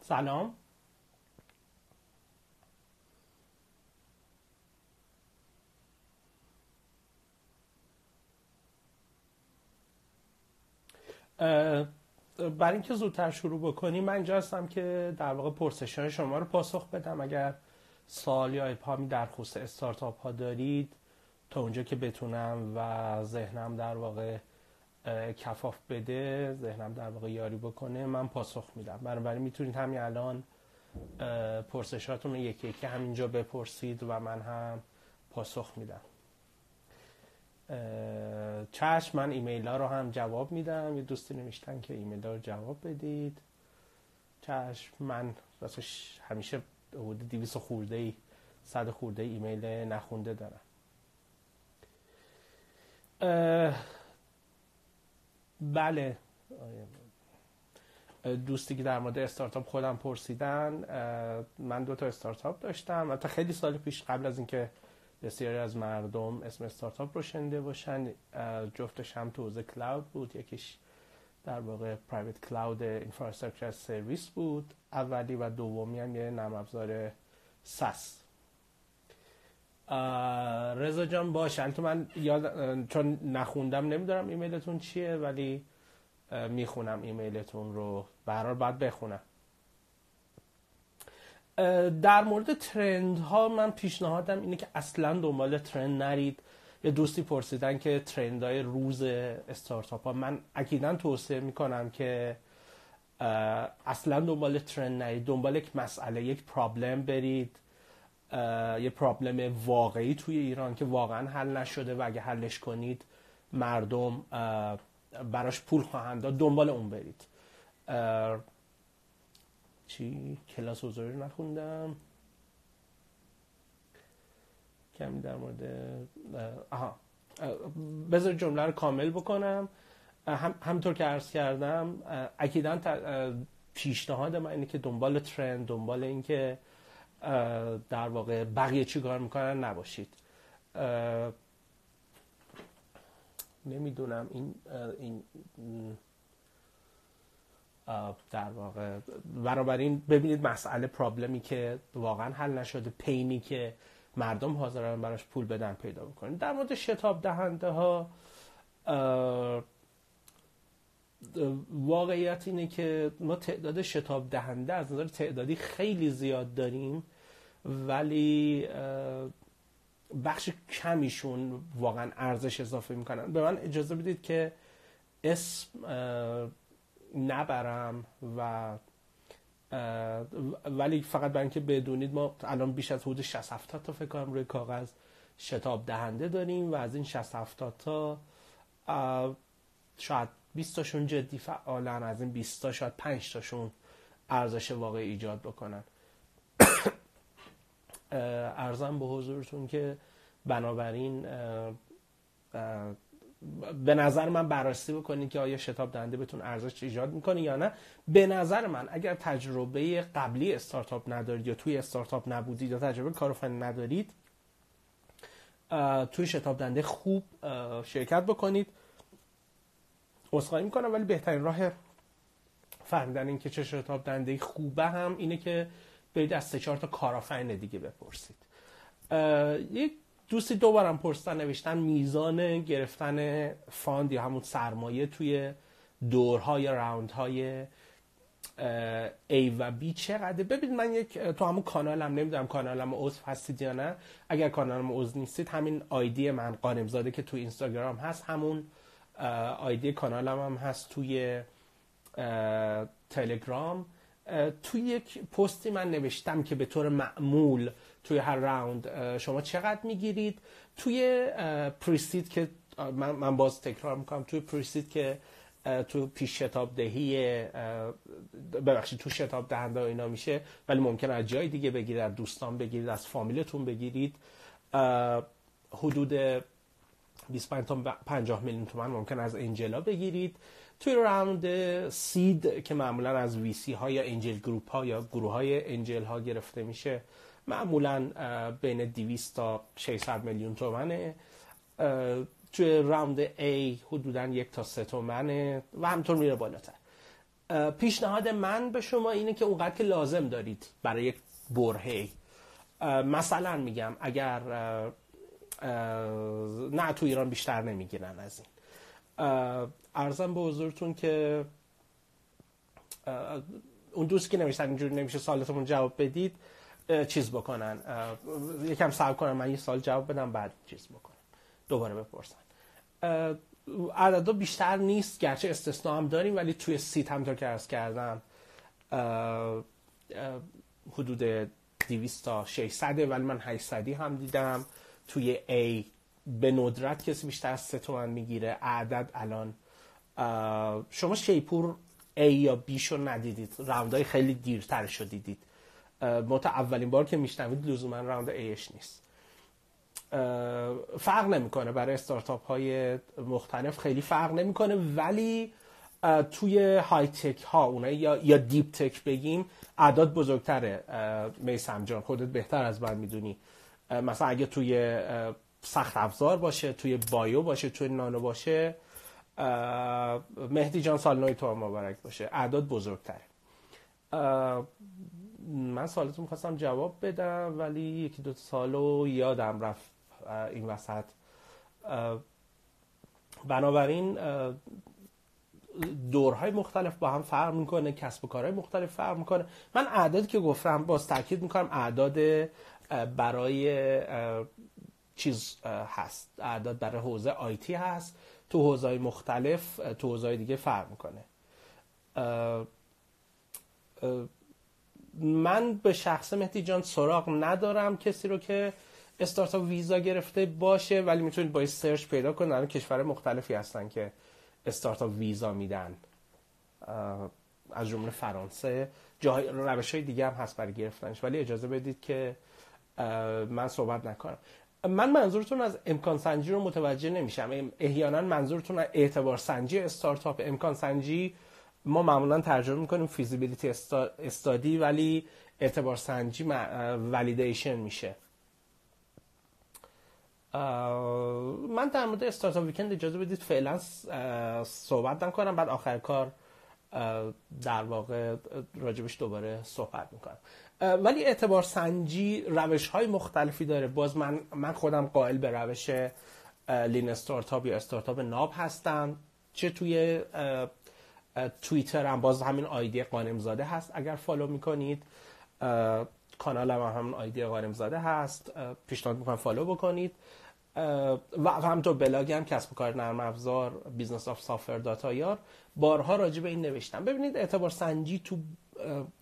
سلام. برای اینکه زودتر شروع بکنیم من اینجا هستم که در واقع پرسش‌های شما رو پاسخ بدم. اگر سوال یا ابهامی در خصوص استارتاپ ها دارید تا اونجا که بتونم و ذهنم در واقع کفاف بده، ذهنم در واقع یاری بکنه، من پاسخ میدم. بنابراین میتونید همین الان پرسشاتون رو یکی یکی همینجا بپرسید و من هم پاسخ میدم. چشم، من ایمیل ها رو هم جواب میدم. یه دوستی نوشتن که ایمیل ها رو جواب بدید. چشم، من راستش همیشه حدود 200 خورده ای 100 خورده ایمیل نخونده دارم. بله، دوستی که در مورد استارتاپ خودم پرسیدن، من 2 تا استارتاپ داشتم. البته خیلی سال پیش، قبل از اینکه بسیاری از مردم اسم استارتاپ رو شنیده باشن. جفتش هم تو حوزه کلاود بود. یکیش در واقع پرایوت کلاود اینفراستراکچر سرویس بود اولی، و دومی هم یه نرم افزار ساس. رضا جان باشه، تو من چون نخوندم نمیدونم ایمیلتون چیه، ولی میخونم ایمیلتون رو، به هر حال باید بخونم. در مورد ترند ها من پیشنهادم اینه که اصلا دنبال ترند نرید. یه دوستی پرسیدن که ترندهای روز استارتاپ ها، من اکیداً توصیه میکنم که اصلا دنبال ترند نرید. دنبال یک مسئله، یک پرابلم برید، یه پرابلم واقعی توی ایران که واقعا حل نشده و اگه حلش کنید مردم براش پول خواهند داد، دنبال اون برید. کلاس حضوری رو نخوندم. کمی در مورد بذار جمله رو کامل بکنم. همطور که عرض کردم، اکیداً پیشنهاد من اینه که دنبال ترند، دنبال این که در واقع بقیه چی کار میکنن نباشید. نمیدونم این در واقع بنابراین ببینید مسئله، پرابلمی که واقعا حل نشده، پینی که مردم حاضرن براش پول بدن پیدا بکنید. در مورد شتاب دهنده ها، واقعیت اینه که ما تعداد شتاب دهنده از نظر تعدادی خیلی زیاد داریم، ولی بخش کمیشون واقعا ارزش اضافه میکنن. به من اجازه بدید که اسم نبرم ولی فقط برای اینکه بدونید، ما الان بیش از حدود 60-70 تا فکر کنم روی کاغذ شتاب دهنده داریم و از این 60-70 تا شاید 20 تاشون جدی فعالن، از این 20 تا شاید 5 تاشون ارزش واقعی ایجاد بکنن. عرضم به حضورتون که بنابراین به نظر من بررسی بکنید که آیا شتاب دهنده بهتون ارزش ایجاد میکنه یا نه. به نظر من اگر تجربه قبلی استارتاپ ندارید یا توی استارتاپ نبودید یا تجربه کارآفرینی ندارید، توی شتاب دهنده خوب شرکت بکنید. عذرخواهی میکنم، ولی بهترین راه فهمیدن این که چه شتاب دهنده خوبه هم اینه که برید از 3-4 تا کارآفرین دیگه بپرسید. یک دوستی دوبارم پرسیدن، نوشتن میزان گرفتن فاند یا همون سرمایه توی دورها یا راوندهای A و B چقدر. ببینید، من تو همون کانالم، نمیدونم کانالم عضو هستید یا نه. اگر کانالم عضو نیستید، همین آیدی من قانمزاده که توی اینستاگرام هست، همون آیدی کانالم هم هست توی تلگرام. توی یک پستی من نوشتم که به طور معمول توی هر راوند شما چقدر میگیرید. توی پریسید که من باز تکرار میکنم، توی پریسید که تو پیش شتاب دهی، ببخشید تو شتاب دهنده اینا میشه، ولی ممکنه از جای دیگه بگیرید، از دوستان بگیرید، از فامیلتون بگیرید. حدود 25 تا 50 میلیون تومان ممکن از انجلا بگیرید. توی راوند سید که معمولا از وی سی ها یا انجل گروپ ها یا گروه های انجل ها گرفته میشه، معمولا بین 200 تا 600 میلیون تومنه. توی راوند A حدودا 1 تا 3 تومنه و همطور میره بالاتر. پیشنهاد من به شما اینه که اونقدر که لازم دارید برای یک برهه. مثلا میگم اگر نه تو ایران بیشتر نمیگیرن از این. عرضم به حضورتون که اون دوست که نوشتن اینجوری نمیشه سوالاتمون جواب بدید چیز بکنن، یکم صبر کنن من یه سال جواب بدم بعد چیز بکنم دوباره بپرسن. عددا بیشتر نیست، گرچه استثناء هم داریم، ولی توی سیت همونطور که عرض کردم حدود 200 تا 600، ولی من 800 هم دیدم. توی A به ندرت کسی بیشتر از 3 تومن میگیره. اعداد الان شما شیپور A یا B شو ندیدید، راوندهای خیلی دیرتر شو دیدید. اولین بار که میشنوید لزوما راوند Aش نیست. فرق نمیکنه برای استارتاپ های مختلف، خیلی فرق نمیکنه، ولی توی های تک ها اونایی یا دیپ تک بگیم اعداد بزرگتره. میثم جان خودت بهتر از من میدونی، مثلا اگه توی سخت افزار باشه، توی بایو باشه، توی نانو باشه، مهدی جان سال نوی تو مبارک باشه، اعداد بزرگتره. من سوالتون میخواستم جواب بدم ولی یکی دو سالو یادم رفت این وسط. بنابراین دورهای مختلف با هم فرق میکنه، کسب و کارهای مختلف فرق میکنه. من اعدادی که گفتم باز تاکید میکنم اعداد برای چیز هست، اعداد برای حوزه آیتی هست، تو حوزه‌های مختلف تو حوزه‌های دیگه فرق میکنه. من به شخص مهدی جان سراغ ندارم کسی رو که استارتاپ ویزا گرفته باشه، ولی میتونید با سرچ پیدا کنید. الان کشور مختلفی هستن که استارتاپ ویزا میدن، از جمله فرانسه، جای روش‌های دیگه هم هست برای گرفتنش، ولی اجازه بدید که من صحبت نکنم. من منظورتون از امکان سنجی رو متوجه نمیشم. احیانا منظورتون از اعتبار سنجی استارتاپ. امکان سنجی ما معمولا ترجمه میکنیم فیزیبیلیتی استادی، ولی اعتبار سنجی ولیدیشن میشه. من در مورد استارتاپ ویکند اجازه بدید فعلا صحبت نکنم، بعد آخر کار در واقع راجبش دوباره صحبت میکنم. ولی اعتبار سنجی روش های مختلفی داره. باز من خودم قائل به روش لین استارتاپ یا استارتاپ ناب هستم. چه توی توییتر هم باز همین آیدی قانمزاده هست، اگر فالو میکنید. کانالم هم همین آیدی قانمزاده هست، پیشنهاد میکنم فالو بکنید. و همینطور بلاگم کسب و کار نرم افزار بیزنس آف سافر داتایار بارها راجع به این نوشتم. ببینید اعتبار سنجی تو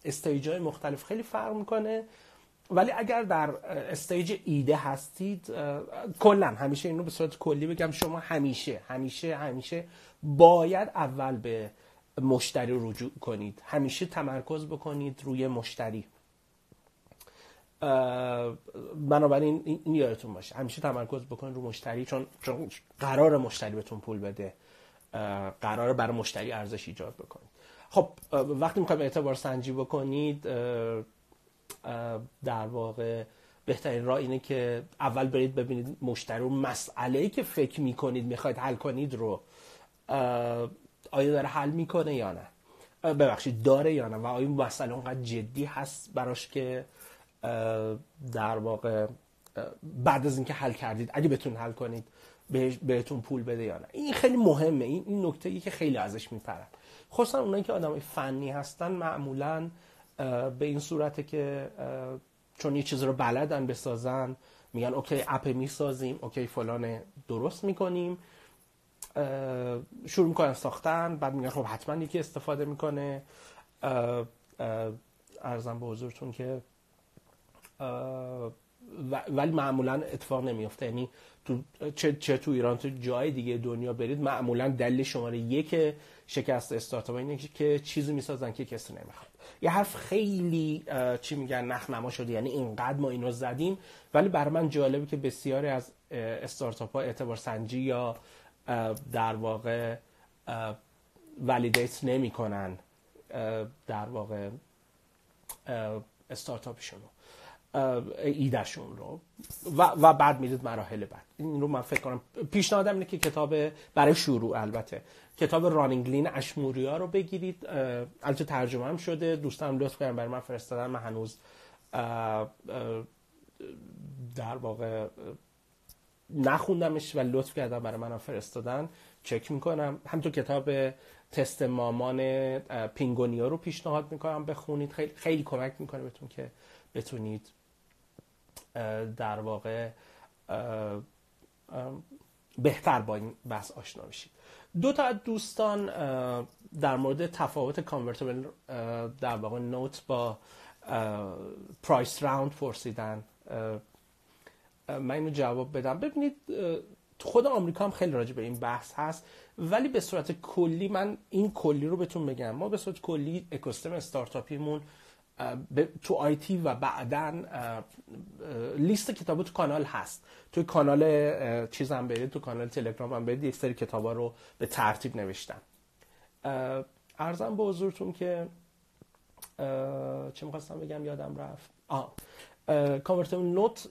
استیج‌های مختلف خیلی فرق میکنه، ولی اگر در استیج ایده هستید، کلا همیشه اینو به صورت کلی بگم، شما همیشه باید اول به مشتری رجوع کنید، همیشه تمرکز بکنید روی مشتری. بنابراین این یادتون باشه، همیشه تمرکز بکنید رو مشتری، چون قرار مشتری بهتون پول بده، قرار برای مشتری ارزش ایجاد بکنید. خب وقتی میخواید اعتبار سنجی بکنید، در واقع بهترین راه اینه که اول برید ببینید مشتری رو، مسئله‌ای که فکر میکنید میخواید حل کنید رو آیا داره حل میکنه یا نه، ببخشید داره یا نه، و آیا مسئله اونقدر جدی هست براش که در واقع بعد از اینکه حل کردید اگه بتونید حل کنید بهتون پول بده یا نه. این خیلی مهمه، این نکته‌ای که خیلی ازش میپرن، خصوصا اونایی که آدمای فنی هستن. معمولاً به این صورته که چون یه چیز رو بلدن بسازن، میگن اوکی اپ میسازیم، اوکی فلان درست میکنیم، شروع میکنن ساختن، بعد میگن خب حتما یکی استفاده میکنه. عرضم به حضورتون که ولی معمولا اتفاق نمیفته. یعنی چه تو ایران، تو جای دیگه دنیا برید، معمولا دلیل شماره یک شکست استارتاپ اینه که چیزی میسازن که کسی نمیخواد. یه حرف خیلی چی میگن نخنما شده، یعنی اینقدر ما اینو زدیم، ولی برای من جالبه که بسیاری از استارتاپ ها اعتبار سنجی یا در واقع ولیدیت نمیکنن در واقع استارتاپشونو. ایدهشون رو و بعد میرید مراحل بعد. این رو من فکر کنم پیشنهادم اینه که کتاب برای شروع البته کتاب رانینگ اشموریا رو بگیرید. البته ترجمه هم شده، دوستان لطف کردن برای من فرستادن، من هنوز در واقع نخوندمش و لطف کردن برای من فرستادن، چک میکنم. همینطور کتاب تست مامان پینگونیا رو پیشنهاد میکنم بخونید، خیلی خیلی کمک میکنه بهتون که بتونید در واقع بهتر با این بحث آشنا بشید. دو تا دوستان در مورد تفاوت کانورتیبل در واقع نوت با پرایس راوند پرسیدن، من اینو جواب بدم. ببینید خود آمریکا هم خیلی راجع به این بحث هست، ولی به صورت کلی من این کلی رو بهتون بگم. ما به صورت کلی اکوسیستم استارتاپیمون تو آیتی و بعدن لیست کتابا تو کانال هست. توی کانال چیز هم برید، تو کانال تلگرام هم برید، یک سری کتابا رو به ترتیب نوشتم. عرضم به حضورتون که چه می‌خواستم بگم یادم رفت. کانورتیبل نوت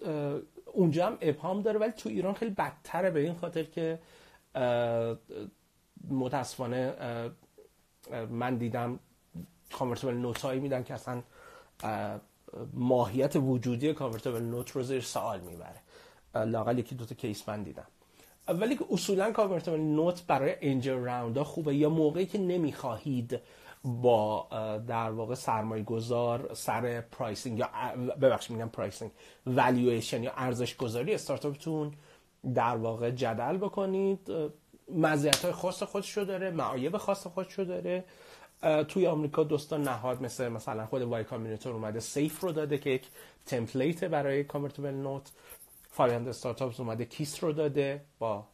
اونجا هم ابهام داره، ولی تو ایران خیلی بدتره، به این خاطر که متاسفانه من دیدم کانورتیبل نوت هایی میدن که اصلا ماهیت وجودی کانورتیبل نوت رو زیر سوال میبره. لااقل یکی دوتا کیس من دیدم. ولی اصولا کانورتیبل نوت برای انجل راوند ها خوبه، یا موقعی که نمیخواهید با در واقع سرمایه گذار سر پرایسینگ، یا ببخشید میگم پرایسینگ، والویشن یا ارزش گذاری استارتاپتون در واقع جدل بکنید. مزیت‌های خاص خودشو داره، معایب خاص خودشو داره. توی آمریکا دوستان نهاد مثلا خود وای کامبیناتور اومده سیف رو داده که یک تمپلیت برای کانورتیبل نوت. 500 استارتاپس اومده کیس رو داده با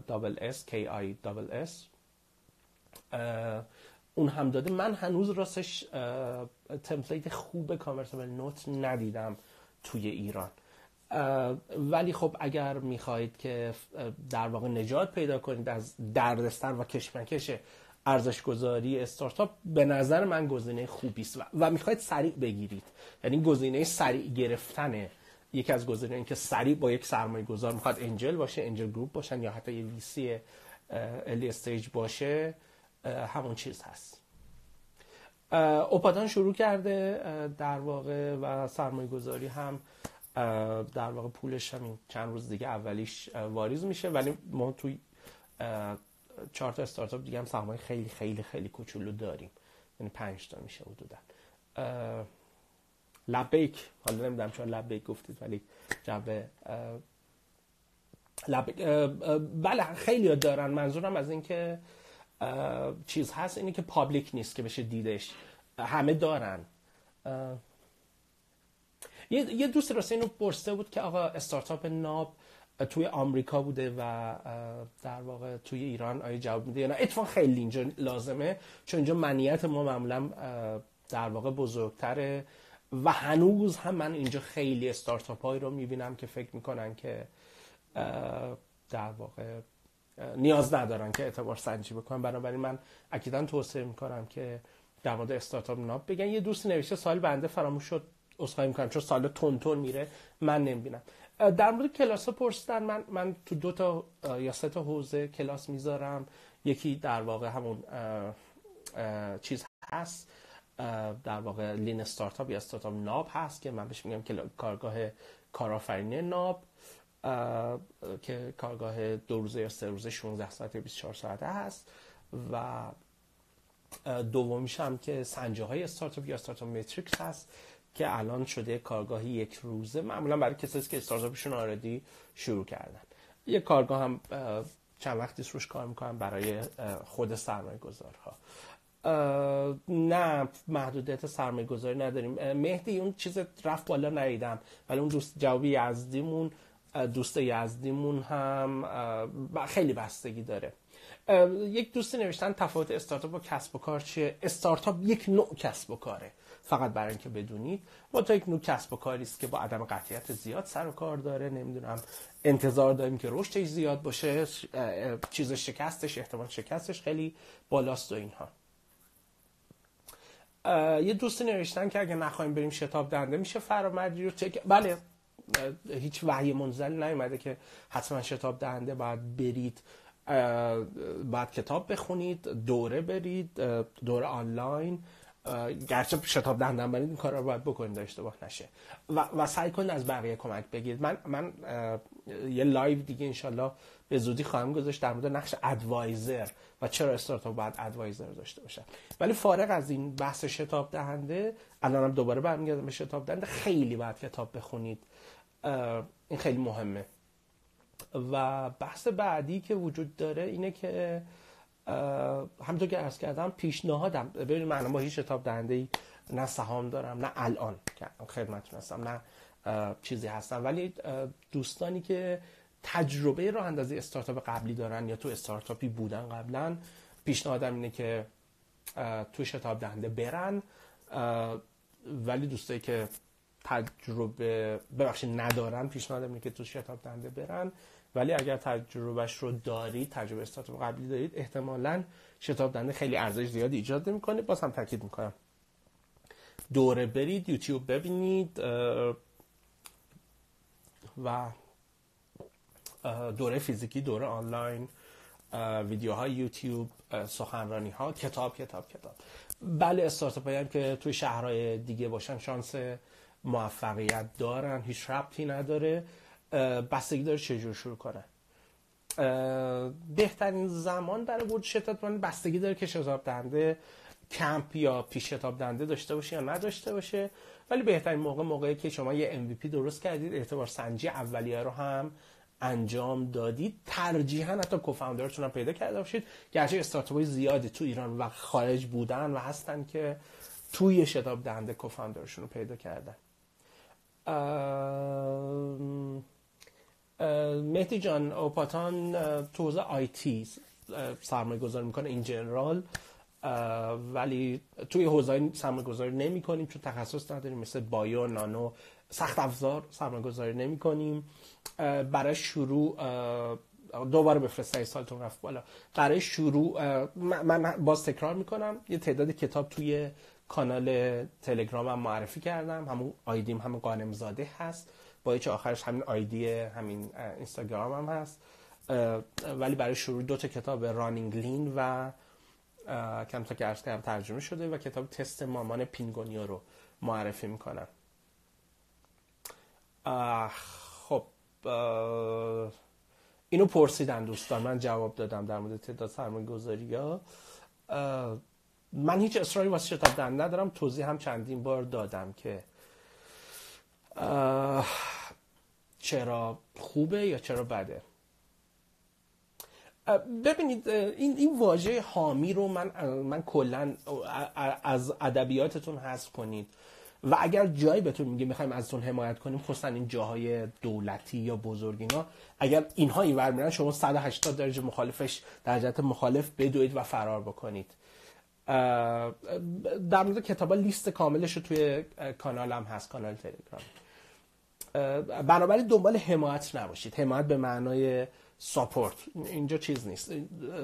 دابل اس KISS اون هم داده. من هنوز راستش تمپلیت خوب کانورتیبل نوت ندیدم توی ایران، ولی خب اگر میخواهید که در واقع نجات پیدا کنید از دردسر و کشمکش ارزش گذاری استارتاپ، به نظر من گزینه خوبی است و میخواید سریع بگیرید. یعنی گزینه سریع گرفتنه یکی از گزینه‌ها این که سریع با یک سرمایه گذار، میخواد انجل باشه، انجل گروپ باشن، یا حتی یه ویسی الی استیج باشه، همون چیز هست. اوپادان شروع کرده در واقع و سرمایه گذاری هم در واقع پولش هم چند روز دیگه اولیش واریز میشه، ولی ما توی 4 تا استارتاپ دیگه هم سرمایه خیلی خیلی خیلی کوچولو داریم، یعنی 5 تا میشه حدودا. لبیک، حالا نمیدونم چون لبیک گفتید ولی جبه لبیک بله خیلی دارن. منظورم از این که چیز هست اینی که پابلیک نیست که بشه دیدش، همه دارن. یه دوست راسته اینو پرسیده بود که آقا استارتاپ ناب توی آمریکا بوده و در واقع توی ایران آیا جواب میده یا نه. اتفاقا خیلی اینجا لازمه، چون اینجا منیت ما معمولا در واقع بزرگتره و هنوز هم من اینجا خیلی استارتاپ هایی رو میبینم که فکر میکنن که در واقع نیاز ندارن که اعتبار سنجی بکنن. بنابراین من اکیداً توصیه میکنم که در مورد استارتاپ ناب بگن. یه دوستی نوشته سال بنده فراموش شد، عذرخواهی میکنم چون سال تون میره من نمیبینم. در مورد کلاس پرسیدن، من تو 2 تا یا 3 تا حوزه کلاس میذارم. یکی در واقع همون چیز هست، در واقع لین استارتاپ یا استارتاپ ناب هست که من بهش میگم که کارگاه کارآفرینی ناب، که کارگاه 2 روزه یا 3 روزه 16 ساعته 24 ساعته هست. و دومیش هم که سنجه های استارتاپ یا استارتاپ متریکس هست که الان شده کارگاهی 1 روزه، معمولا برای کسایی که استارتاپشون آردی شروع کردن. یه کارگاه هم چند وقتی روش کار میکنم برای خود سرمایه گذارها. نه محدودیت سرمایه گذاری نداریم. مهدی اون چیز رفت بالا ندیدم، ولی اون دوست جوابی یزدیمون، دوست یزدیمون هم خیلی بستگی داره. یک دوستی نوشتن تفاوت استارتاپ و کسب و کار چیه؟ استارتاپ یک نوع کسب و کاره، فقط برای اینکه بدونید. ما تا یک نوع کسب و کاری است که با عدم قطعیت زیاد سر و کار داره، نمیدونم انتظار داریم که رشدش زیاد باشه، چیز شکستش، احتمال شکستش خیلی بالاست و اینها. یه دوستی نوشتن که اگه نخوایم بریم شتاب دنده میشه فرامردی رو چک. بله، هیچ وحی منزل نیومده که حتما شتاب دهنده باید برید، باید کتاب بخونید، دوره برید، دوره آنلاین. گرچه شتاب دهنده برید این کار رو باید بکنید، اشتباه نشه و سعی کنید از بقیه کمک بگیرید. من یه لایو دیگه انشالله به زودی خواهم گذاشت در مورد نقش ادوایزر و چرا استارتاپ باید ادوایزر داشته باشه. ولی فارغ از این بحث شتاب دهنده، الانم دوباره برمیگردم به شتاب دهنده، خیلی باید کتاب بخونید، این خیلی مهمه. و بحث بعدی که وجود داره اینه که همونطور که عرض کردم پیشنهادم، ببینید من با هیچ شتاب دهنده‌ای نه سهام دارم نه الان که خدمتتون هستم نه چیزی هستم، ولی دوستانی که تجربه راه اندازی استارتاپ قبلی دارن یا تو استارتاپی بودن قبلا، پیشنهادم اینه که تو شتاب دهنده برن. ولی دوستایی که تجربه ندارن، پیشنهادم اینه که تو شتاب دهنده برن. ولی اگر تجربهش رو دارید، تجربه استارتاپ قبلی دارید، احتمالاً شتاب دهنده خیلی ارزش زیادی ایجاد نمی‌کنه. باز هم تاکید می‌کنم دوره برید، یوتیوب ببینید و دوره فیزیکی، دوره آنلاین، ویدیوهای یوتیوب، سخنرانی‌ها، کتاب. بله استارتاپ‌هایی هم که توی شهرهای دیگه باشن شانس موفقیت دارن، هیچ ربطی نداره، بستگی داره چجور شروع کنن. بهترین زمان برای ورود شتاب دهنده بستگی داره که شتاب دهنده کمپ یا پیش شتاب دهنده داشته باشه یا نداشته باشه. ولی بهترین موقعی که شما یه MVP درست کردید، اعتبار سنجی اولیه رو هم انجام دادید، ترجیحاً حتی کوفاندرتون هم پیدا کرده باشید. گرچه استارتاپ‌های زیادی تو ایران و خارج بودن و هستن که توی شتاب دهنده کوفاندرشون رو پیدا کردن. مهدی جان، اوپاتان تو حوزه آیتی سرمایه گذاری میکنه این جنرال، ولی توی حوزه سرمایه گذاری نمی کنیم چون تخصص نداریم، مثل بایو، نانو، سخت افزار سرمایه گذاری نمی کنیم. برای شروع دوباره بفرستید، سالتون رفت بالا. برای شروع من باز تکرار میکنم، یه تعداد کتاب توی کانال تلگرامم معرفی کردم، همون آیدیم همون قانم زاده هست، با هیچ آخرش همین آیدی همین اینستاگرام هم هست. ولی برای شروع 2 کتاب رانینگ لین و کمتا که عرض کردم ترجمه شده و کتاب تست مامان پینگونیا رو معرفی میکنم. خب اینو پرسیدن دوستان، من جواب دادم در مورد تعداد سرمایه‌گذاری‌ها. من هیچ اصراری واسه شتاب دهنده ندارم، توضیح هم چندین بار دادم که چرا خوبه یا چرا بده. ببینید این واژه حامی رو من کلا از ادبیاتتون حذف کنید و اگر جایی بهتون میگه میخوایم ازتون حمایت کنیم، خصوصا این جاهای دولتی یا بزرگینا، اگر اینها اینور میرن شما 180 درجه مخالفش، در جهت مخالف بدوید و فرار بکنید. در مورد کتابا لیست کاملش رو توی کانالم هست، کانال تلگرام. بنابراین دنبال حمایت نباشید، حمایت به معنای ساپورت اینجا چیز نیست.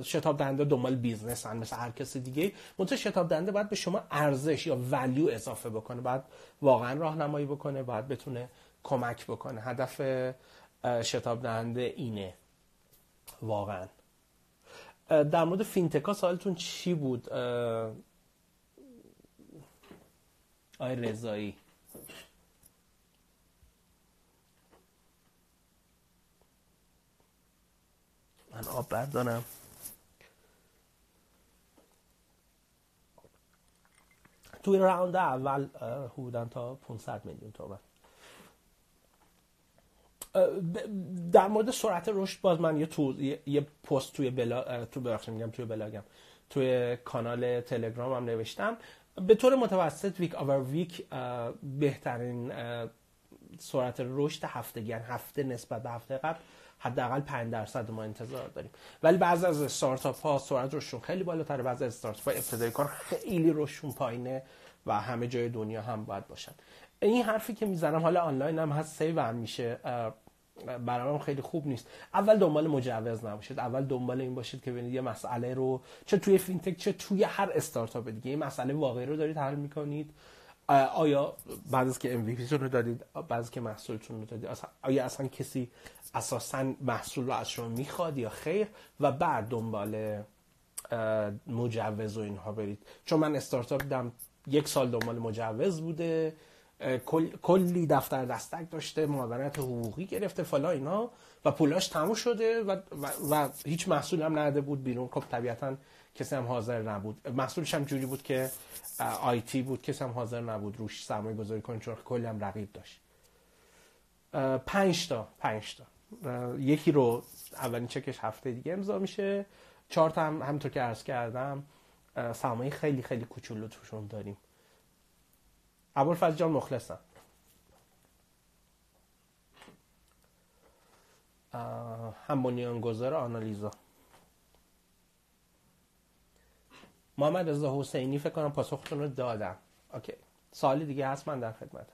شتاب دهنده دنبال بیزنس هن مثل هر کسی دیگه، منتها شتاب دهنده باید به شما ارزش یا ولیو اضافه بکنه، باید واقعا راهنمایی بکنه، باید بتونه کمک بکنه. هدف شتاب دهنده اینه واقعا. در مورد فینتکا سوالتون چی بود آقای رضایی؟ من آب بردارم. توی راوند اول حدوداً تا 500 میلیون تومان. در مورد سرعت رشد باز من یه پست توی بلاگم توی کانال تلگرامم نوشتم. به طور متوسط ویک آور ویک بهترین سرعت رشد هفته نسبت به هفته قبل حداقل 5% ما انتظار داریم. ولی بعضی از استارتاپ ها سرعت رشدشون خیلی بالاتره، بعضی از استارتاپ ها ابتدای کار خیلی رشدشون پایینه و همه جای دنیا هم باید باشن. این حرفی که میزنم حالا آنلاین هم هست، سیو هم میشه، برام خیلی خوب نیست. اول دنبال مجوز نباشید، اول دنبال این باشید که ببینید یه مسئله رو چه توی فینتک چه توی هر استارتاپ دیگه یه مسئله واقعی رو دارید حل میکنید. آیا بعد از که MVP تون رو دادید، بعد از که محصولتون رو دادید، آیا اصلا کسی اساساً محصول رو از شما میخواد یا خیر، و بعد دنبال مجوز و اینها برید. چون من استارتاپ دیدم 1 سال دنبال مجوز بوده، کلی دفتر دستک داشته، معاونت حقوقی گرفته فلا اینا و پولاش تموم شده و هیچ محصول هم نداده بود بیرون. خب طبیعتاً کسی هم حاضر نبود. محصولش هم جوری بود که آیتی بود، کسی هم حاضر نبود روش سرمایه گذاری کنه چون کلی هم رقیب داشت. 5 تا یکی رو اولین چکش هفته دیگه امضا میشه، 4 تا هم همونطور که عرض کردم سرمایه خیلی خیلی کوچولو توشون داریم. ابوالفضل جان مخلصم. هم بنیانگذار آنالیزا. محمد رضا حسینی فکر کنم پاسختون رو دادم. اوکی، سوالی دیگه هست؟ من در خدمتم.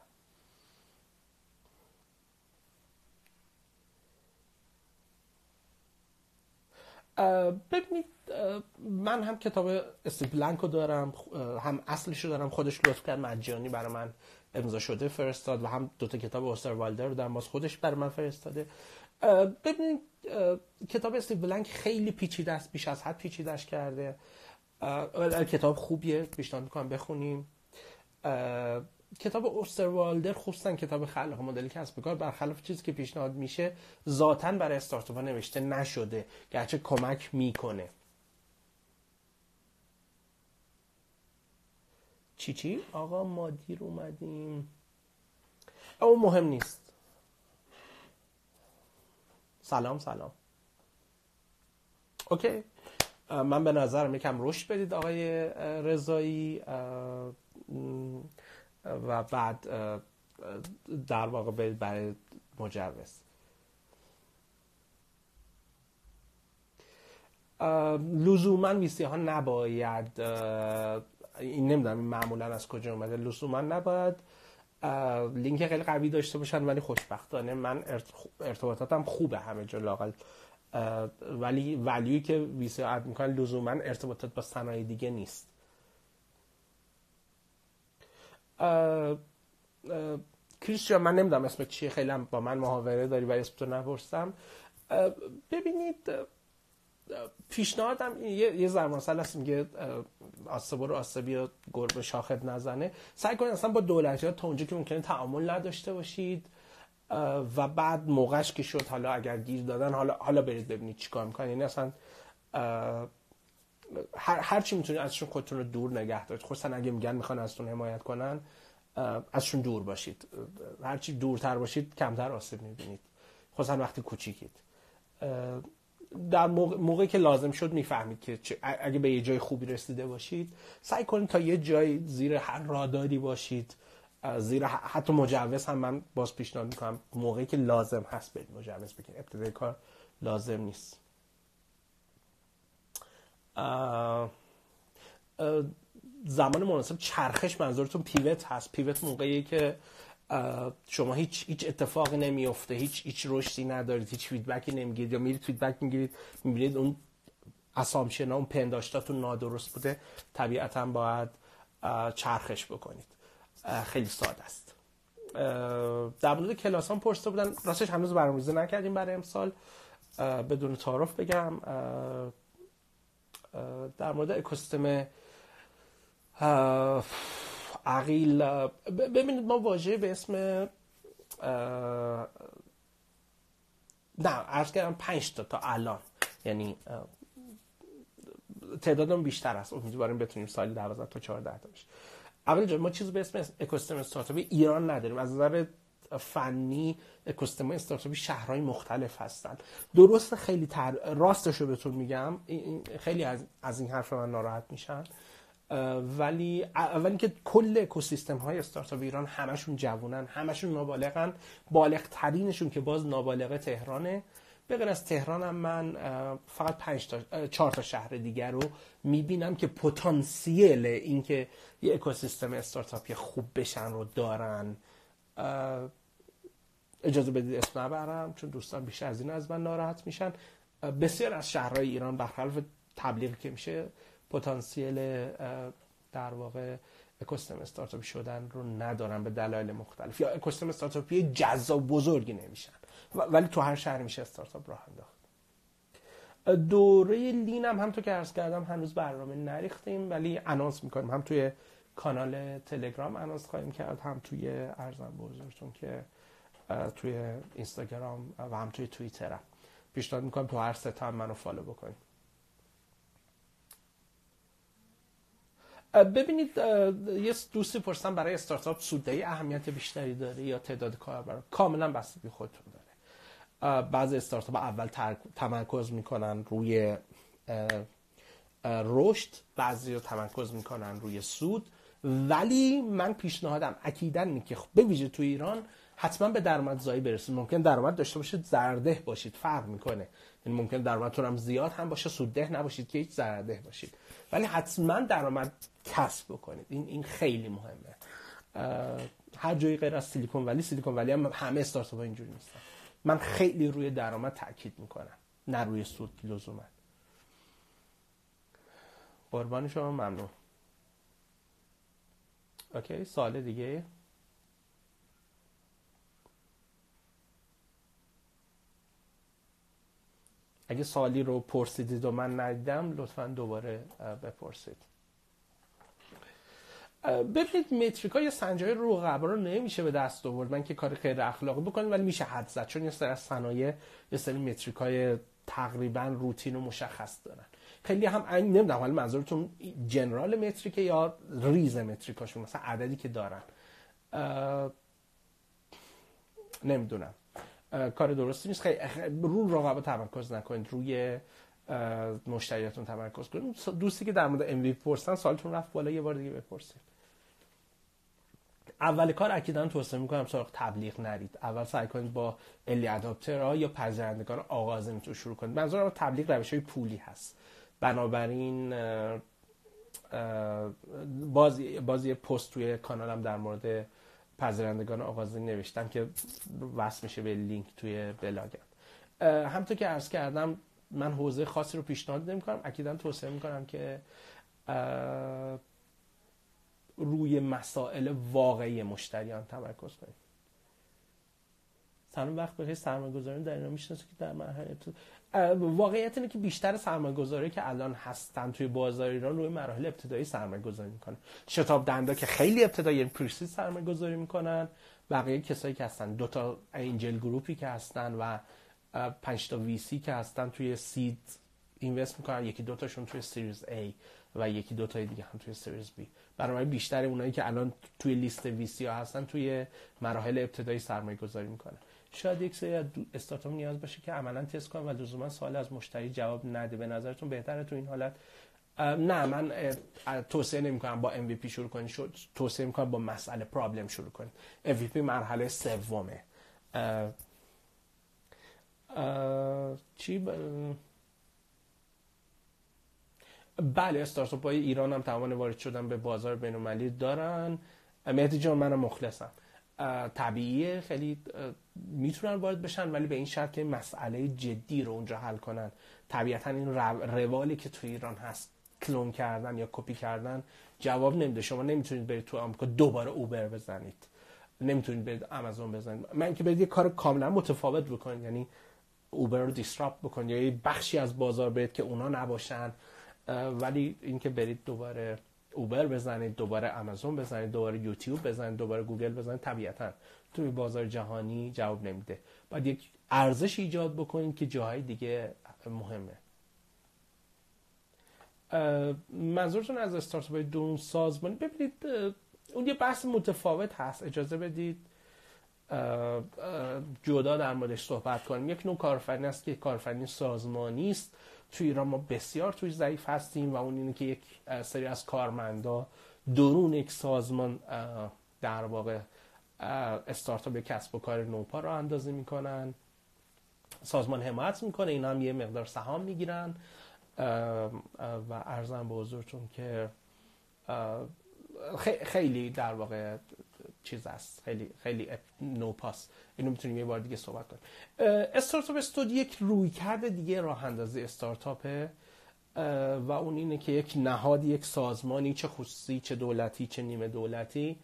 ببینید من هم کتاب استیو بلانک رو دارم، هم اصلش رو دارم، خودش لطف کرد مجانی برای من امضا شده فرستاد، و هم 2 تا کتاب اوستر والدر رو دارم باز خودش برای من فرستاده. ببینید کتاب استیو بلانک خیلی پیچیده است، بیش از حد پیچیده‌اش کرده. کتاب خوبیه، پیشنهاد میکنم بخونیم. کتاب اوستروالدر خصوصا کتاب خلق مدل کسب و کار برخلاف چیزی که پیشنهاد میشه ذاتاً برای استارتاپ‌ها نوشته نشده، گرچه کمک میکنه. چی؟ آقا ما دیر اومدیم. او مهم نیست. سلام. اوکی، من به نظرم یکم رشد بدید آقای رضایی و بعد در واقع برید برای مجوز. لزوما ویسی ها نباید این نمیدونم این معمولا از کجا اومده، لزوما نباید لینک خیلی قوی داشته باشن، ولی خوشبختانه من ارتباطاتم خوبه همه جا لاقل، ولی ولیوی که ویسی ها اد میکنن لزوما ارتباطات با صنایع دیگه نیست. کریستیان من نمیدونم اسم چیه، خیلی هم با من محاوره داری و اسم تو نپرسم. ببینید پیشنهادم یه ضرب المثل هست میگه آسه برو آسه بیا گربه شاخت نزنه. سعی کنید اصلا با دولتی‌ها تا اونجا که ممکنه تعامل نداشته باشید و بعد موقعش که شد حالا اگر گیر دادن حالا برید ببینید چیکار میکنن. یعنی اصلا هر چی میتونید ازشون خودتون رو دور نگه دارید، خصوصا اگه میگن میخوان ازتون حمایت کنن ازشون دور باشید. هر چی دورتر باشید کمتر آسیب میبینید، خصوصا وقتی کوچیکید. در موقعی که لازم شد میفهمید که اگه به یه جای خوبی رسیده باشید سعی کنید تا یه جای زیر هر راداری باشید، زیر حتی مجوز هم من باز پیشنهاد میکنم موقعی که لازم هست برید مجوز بگیرید، ابتدای کار لازم نیست. زمان مناسب چرخش منظورتون پیوت هست؟ پیوت موقعی که شما هیچ اتفاقی نمیفته، هیچ رشدی ندارید، هیچ فیدبکی نمیگیرید، یا میرید فیدبک میگیرید میبینید اون اسامشن اون پنداشتاتون نادرست بوده، طبیعتا باید چرخش بکنید. خیلی ساده است. در مورد کلاس هم پرسیده بودن، راستش هنوز برنامه‌ریزی نکردیم برای امسال. بدون تعارف بگم در مورد اکوسیستم عقیل، ببینید ما واژه به اسم نه عرض کردم 5 تا الان، یعنی تعدادم بیشتر است، امیدواریم بتونیم سالی 12 تا 14 تا بشه. اول جا ما چیزی به اسم اکوسیستم استارتاپی ایران نداریم. از نظر فنی اکوسیستم استارتاپی شهرهای مختلف هستن. درسته خیلی راستش رو بهتون میگم، خیلی از این حرف من ناراحت میشن، ولی اولی که کل اکوسیستم های استارتاپ ایران همشون جوونن، همشون نابالغن، بالغ ترینشون که باز نابالغه تهرانه. به غیر از تهران هم من فقط 4 تا شهر دیگر رو میبینم که پتانسیل این که یه اکوسیستم استارتاپی خوب بشن رو دارن. اجازه بدید اسم نبرم چون دوستان بیشتر از این از من ناراحت میشن. بسیار از شهرهای ایران برخلاف تبلیغی که میشه پتانسیل در واقع اکوسیستم استارتاپی شدن رو ندارن به دلایل مختلف، یا اکوسیستم استارتاپی جذاب بزرگی نمیشن، ولی تو هر شهر میشه استارتاپ راه انداخت. دوره لین هم همونطور که عرض کردم هنوز برنامه نریختیم، ولی انانس میکنیم، هم توی کانال تلگرام انانس خواهیم کرد، هم توی ارزم به حضورتون که توی اینستاگرام و هم توی توییتر هم. پیشنهاد میکنم تو هر سه تا هم منو فالو بکنید. ببینید یه دوستی پرسن برای استارتاپ سوددهی اهمیت بیشتری داره یا تعداد کاربران؟ کاملا بستگی خودتون داره. بعضی استارتاپ اول تمرکز میکنن روی رشد، بعضی رو تمرکز میکنن روی سود، ولی من پیشنهادم اکیداً اینه که به ویژه تو ایران حتما به درآمدزایی برسید. ممکن درآمد داشته باشید زرده باشید، فرق میکنه، یعنی ممکن درآمدتون هم زیاد هم باشه سودده نباشید که هیچ زرده باشید، ولی حتما درآمد کسب بکنید. این خیلی مهمه. هر جایی غیر از سیلیکون ولی، سیلیکون ولی هم همه استارتاپ‌ها اینجوری نیستن. من خیلی روی درآمد تاکید میکنم، نه روی سود لزوما. قربان شما، ممنون. اوکی، سوال دیگه؟ اگه سوالی رو پرسیدید و من ندیدم لطفاً دوباره بپرسید. ببینید متریکا یا سنجش رقبا رو نمیشه به دست آورد، من که کار غیر اخلاقی بکنم، ولی میشه حد زد، چون یه سری از صنایع یه سری متریکای تقریبا روتین و مشخص دارن. خیلی هم نمیدونم حالا منظورتون جنرال متریکه یا ریز متریکاشون، مثلا عددی که دارن، نمیدونم. کار درستی نیست. خیلی رو رقبا تمرکز نکنید، روی مشتریاتون تمرکز کنید. دوستی که در مورد ام وی پرسن سوالتون رفت بالا، یه بار دیگه بپرسید. اول کار اکیداً توصیه میکنم سراغ تبلیغ نرید. اول سعی کنید با الی اداپترها یا پذیرندگان آغازینتون شروع کنید. منظورم تبلیغ روش‌های پولی هست. بنابراین بازی پست توی کانالم در مورد پذیرندگان آغازین نوشتم که وصل میشه به لینک توی بلاگم. همونطور که عرض کردم من حوزه خاصی رو پیشنهاد نمی‌کنم، اکیداً توصیه می‌کنم که روی مسائل واقعی مشتریان تمرکز کنید. سلام، وقت بخیر. سرمایه‌گذاران در ایران میشناسید که در مرحله واقعیت اینه که بیشتر سرمایه‌گذاری که الان هستن توی بازار ایران روی مراحل ابتدایی سرمایه‌گذاری میکنن. شتاب دهنده که خیلی ابتدایی، یعنی پریسید سرمایه‌گذاری میکنن. بقیه کسایی که هستن، دو تا انجل گروپی که هستن و 5 تا وی سی که هستن توی سید اینوست میکنن، یکی دو تاشون توی سریز A و یکی دو تای دیگه هم توی سریز B. برای بیشتر اونایی که الان توی لیست وی سی ها هستن توی مراحل ابتدایی سرمایه‌گذاری میکنن. شاید یک سری استارتاپ نیاز باشه که عملاً تست کنن و لزوما سوال از مشتری جواب نده. به نظرتون بهتره تو این حالت؟ نه، من توصیه نمی‌کنم با MVP شروع کنید. توصیه می‌کنم با مسئله پرابلم شروع کنید. MVP مرحله سومه. بله، استارتاپ‌های ایران هم توان وارد شدن به بازار بین‌المللی دارن. مهدی جان، منم مخلصم. طبیعیه خیلی میتونن وارد بشن، ولی به این شرط که مسئله جدی رو اونجا حل کنن. طبیعتا این روالی که تو ایران هست، کلون کردن یا کپی کردن، جواب نمیده. شما نمیتونید برید تو آمریکا دوباره اوبر بزنید، نمیتونید برید آمازون بزنید. من که برید یه کار کاملا متفاوت بکنید، یعنی اوبر رو دیسراپت بکنید یا یه بخشی از بازار برید که اونا نباشن. ولی اینکه برید دوباره اوبر بزنید، دوباره آمازون بزنید، دوباره یوتیوب بزنید، دوباره گوگل بزنید، طبیعتاً توی بازار جهانی جواب نمیده. باید یک ارزش ایجاد بکنید که جاهای دیگه مهمه. منظورتون از استارتاپ‌های درون سازمانی؟ ببینید اون یه بحث متفاوت هست. اجازه بدید جدا در موردش صحبت کنیم. یک نوع کارآفرینی است که کارآفرینی سازمانی است. توی ایران ما بسیار توی ضعیف هستیم و اون اینه که یک سری از کارمندا درون یک سازمان در واقع استارتاپ کسب و کار نوپا رو اندازی میکنن. سازمان حمایت میکنه، اینا هم یه مقدار سهام میگیرن و عرضم به حضورتون که خیلی در واقع چیز است، خیلی خیلی نوپاس. اینو میتونیم یه بار دیگه صحبت کنیم. استارتاپ استودیو یک رویکرد دیگه راه اندازی استارتاپه و اون اینه که یک نهاد، یک سازمانی، چه خصوصی چه دولتی چه نیمه دولتی،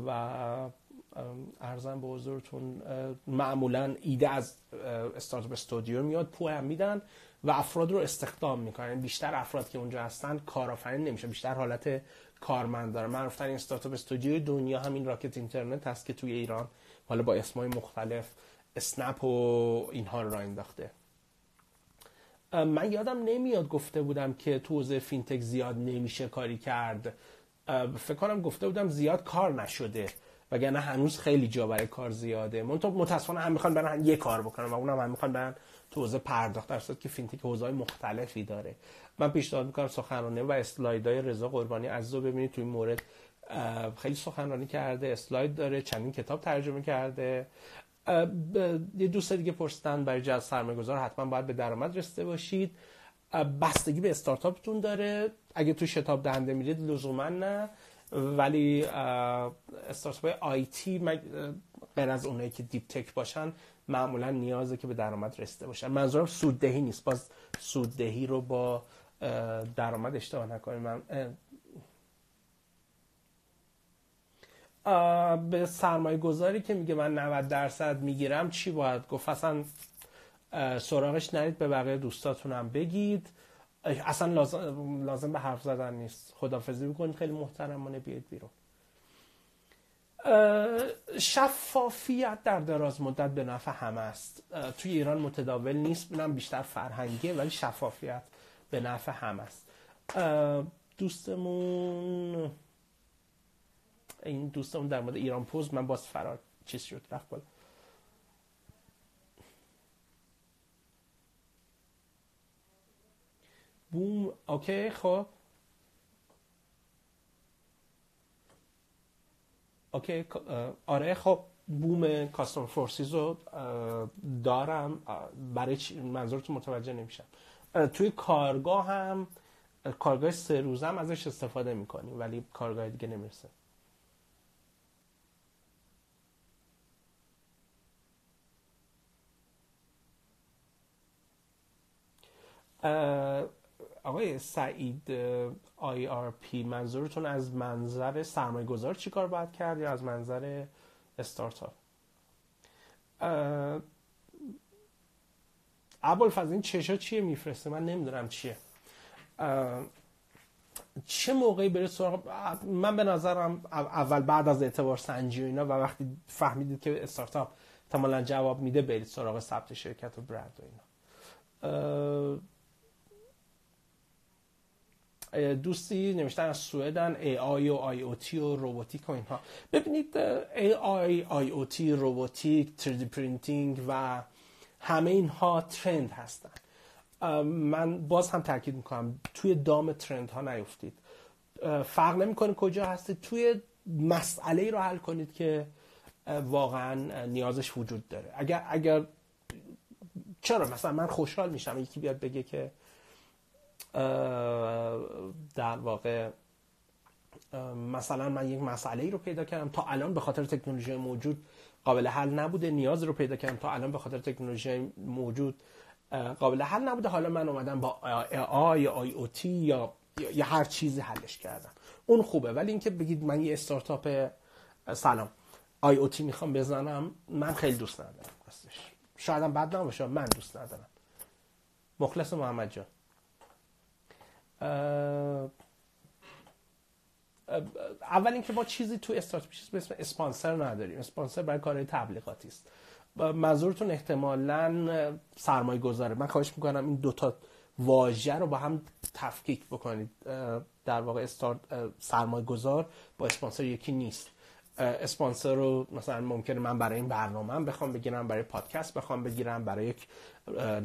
و ارزم به حضورتون معمولا ایده از استارتاپ استودیو میاد، پول هم میدن و افراد رو استخدام میکنن. بیشتر افراد که اونجا هستن کارآفرین نمیشه، بیشتر حالت کارمند داره. معروف‌ترین استارتاپ استودیوی دنیا همین راکت اینترنت هست که توی ایران حالا با اسمای مختلف اسنپ و اینها رو راه انداخته. من یادم نمیاد گفته بودم که تو حوزه فینتک زیاد نمیشه کاری کرد. فکر کنم گفته بودم زیاد کار نشده، وگرنه هنوز خیلی جا برای کار زیاده. متاسفانه هم میخوان برن یه کار بکنن و اونم هم میخوان برن تو حوزه پرداخت، در صورتی که فینتک حوزه‌های مختلفی داره. من پیشنهاد میکنم سخنرانی و اسلایدهای رضا قربانی عزیز رو ببینید. تو این مورد خیلی سخنرانی کرده، اسلاید داره، چندین کتاب ترجمه کرده. یه دوست دیگه پرسیدن برای جذب سرمایه‌گذار حتما باید به درآمد رسیده باشید. بستگی به استارتاپتون داره. اگه تو شتاب دهنده میرید لزوما نه، ولی استارتاپ‌های آیتی غیر از اونایی که دیپ تک باشن معمولا نیازه که به درآمد رسیده باشن. منظورم سوددهی نیست، باز سوددهی رو با درآمد اشتباه نکنیم. من به سرمایه گذاری که میگه من 90% میگیرم چی باید گفت؟ اصلا سراغش نرید، به بقیه دوستاتونم بگید. اصلا لازم به حرف زدن نیست. خداحافظی بکنید، خیلی محترمانه بیاید بیرون. شفافیت در دراز مدت به نفع همه است. توی ایران متداول نیست، اینم بیشتر فرهنگه، ولی شفافیت به نفع همه است. این دوستمون در مورد ایران پوز، من باز فرار چیز شد رفت بالا. بوم اوکی خب اوکی آره خب بوم کاستومر فورسیز رو دارم. برای منظورتون متوجه نمیشم. توی کارگاه هم، کارگاه 3 روزه هم ازش استفاده میکنیم، ولی کارگاه دیگه نمیرسه. آقای سعید IRP، منظورتون از منظر سرمایه گذار چی کار باید کرد یا از منظر استارتاپ؟ ابوالفضل این چشا چیه میفرسته؟ من نمیدونم چیه. چه موقعی برید سراغ؟ من به نظرم اول بعد از اعتبار سنجی و اینا و وقتی فهمیدید که استارتاپ احتمالاً جواب میده، برید سراغ ثبت شرکت و برند و اینا. دوستی نوشتن از سوئدن AI و IoT و روباتیک و اینها. ببینید AI، IoT، روباتیک، 3D پرینتینگ و همه اینها ترند هستن. من باز هم تاکید میکنم توی دام ترند ها نیفتید. فرق نمیکنه کجا هستید، توی مسئله رو حل کنید که واقعا نیازش وجود داره. اگر چرا مثلا من خوشحال میشم یکی بیاد بگه که در واقع مثلا من یک مسئله‌ای رو پیدا کردم تا الان به خاطر تکنولوژی موجود قابل حل نبوده، نیاز رو پیدا کردم تا الان به خاطر تکنولوژی موجود قابل حل نبوده، حالا من اومدم با AI یا IoT یا هر چیزی حلش کردم. اون خوبه. ولی اینکه بگید من یه استارتاپ سلام IoT میخوام بزنم، من خیلی دوست ندارم راستش. شاید هم بد نباشه، من دوست ندارم. مخلص محمد جان. اول اینکه ما چیزی تو استارتاپ به اسم اسپانسر نداریم. اسپانسر برای کارهای تبلیغاتی است. منظورتون احتمالاً سرمایه گذاره. من خواهش میکنم این دوتا واژه رو با هم تفکیک بکنید. در واقع سرمایه گذار با اسپانسر یکی نیست. اسپانسر رو مثلا ممکنه من برای این برنامه بخوام بگیرم، برای پادکست بخوام بگیرم، برای یک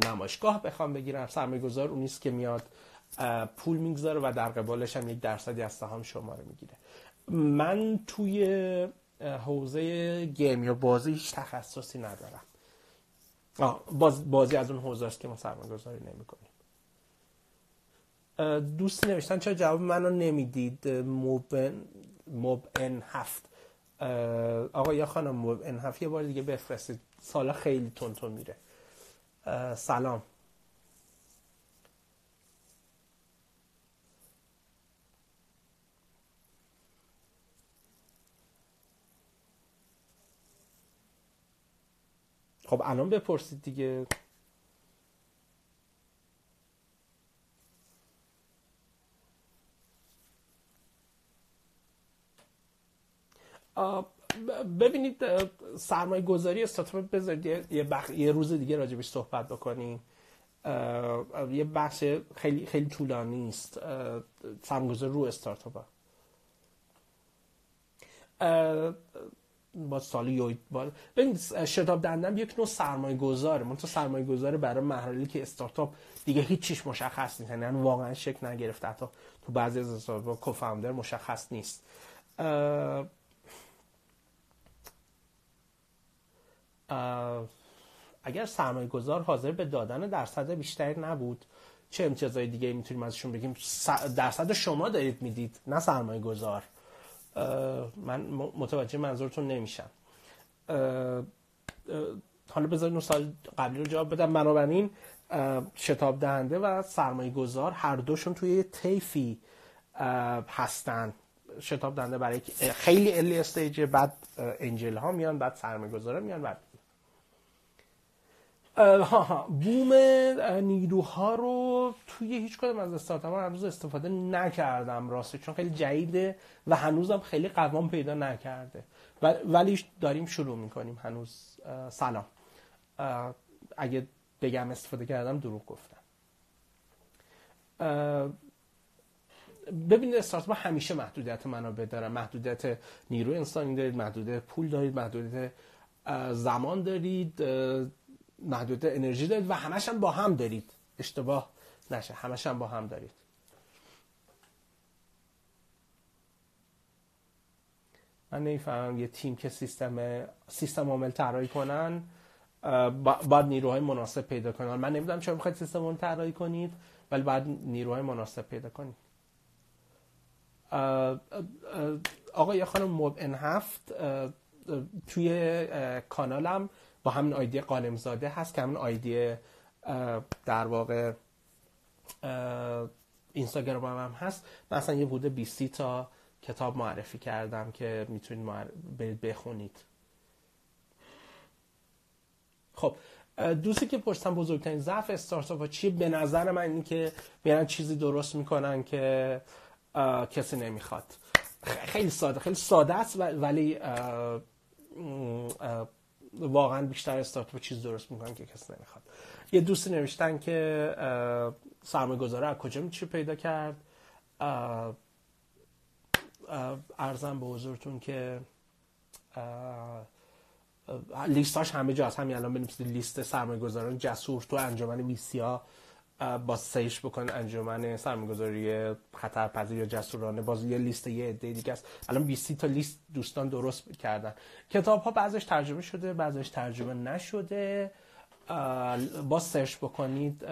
نمایشگاه بخوام بگیرم. سرمایه گذار اون نیست که میاد پول میگذاره و در قبالش هم 1% از سهام شما رو میگیره. من توی حوزه گیم یا بازی هیچ تخصصی ندارم. بازی از اون حوزه است که ما سرمایه گذاری نمی کنیم. دوستی نوشتن چرا جواب منو نمیدید. موبن 7 آقا یا خانم موبن 7 یه بار دیگه بفرستید، سالا خیلی تون میره. سلام. خب الان بپرسید دیگه. ببینید سرمایه گذاری استارتاپ بذارید یه روز دیگه راجبش صحبت بکنیم. یه بحث خیلی خیلی طولانی است. سرمایه گذاری رو استارتاپ با سالی ببینید شتاب دندم یک نوع سرمایه گذاره، منتها سرمایه گذاره برای مراحلی که استارتاپ دیگه هیچ چیش مشخص نیست، یعنی واقعا شکل نگرفته، حتی تو بعضی از استارتاپ کوفاندر مشخص نیست. اگر سرمایه گذار حاضر به دادن درصد بیشتری نبود، چه امتیازهای دیگه میتونیم ازشون بگیم؟ درصد شما دارید میدید، نه سرمایه گذار. من متوجه منظورتون نمیشم. حالا بذارید اون سال قبلی رو جواب بدم. بنابراین شتاب دهنده و سرمایه گذار هر دوشون توی طیفی هستن. شتاب دهنده برای خیلی الی استیج، بعد انجل ها میان، بعد سرمایه گذار میان، بعد بوم نیروها رو توی هیچ کدوم از استارتاپ ها هنوز استفاده نکردم راسته، چون خیلی جدیده و هنوزم خیلی قوام پیدا نکرده، ولی داریم شروع میکنیم هنوز. سلام. اگه بگم استفاده کردم دروغ گفتم. ببینید استارتاپ همیشه محدودیت منابع داره، محدودیت نیروی انسانی دارید، محدودیت پول دارید، محدودیت زمان دارید، محدودیت انرژی دارید و همش هم با هم دارید. اشتباه نشه، همش هم با هم دارید. من نمیفهمم یه تیم که سیستم عامل طراحی کنن باید نیروهای مناسب پیدا کنن. من نمیدونم چرا میخواید سیستم عامل طراحی کنید، ولی باید نیروهای مناسب پیدا کنید. آقا یا خانم موبن 7 توی کانالم با همین آیدی قانمزاده هست که همین آیدی در واقع اینستاگرام هم هست. مثلا یه بوده 20 تا کتاب معرفی کردم که میتونید برید بخونید. خب دوستی که پرسیدن بزرگترین ضعف استارتاپ ها چیه، به نظر من این که میرن چیزی درست میکنن که کسی نمیخواد. خیلی ساده است، ولی واقعا بیشتر استارتاپ چیز درست میکنن که کسی نمیخواد. یه دوستی نوشتن که سرمایه گذاره از کجا میشه پیدا کرد. عرضم به حضورتون که لیستاش همه جا هست. همین الان بنویسید لیست سرمایه گذاران جسور تو انجمن ویسیا، باز سرچ بکن انجمن سرمایه‌گذاری خطرپذیر یا جسورانه، باز یه لیست یه عده دیگه است. الان 20 تا لیست دوستان درست کردن. کتاب ها بعضیش ترجمه شده، بعضیش ترجمه نشده. باز سرچ بکنید،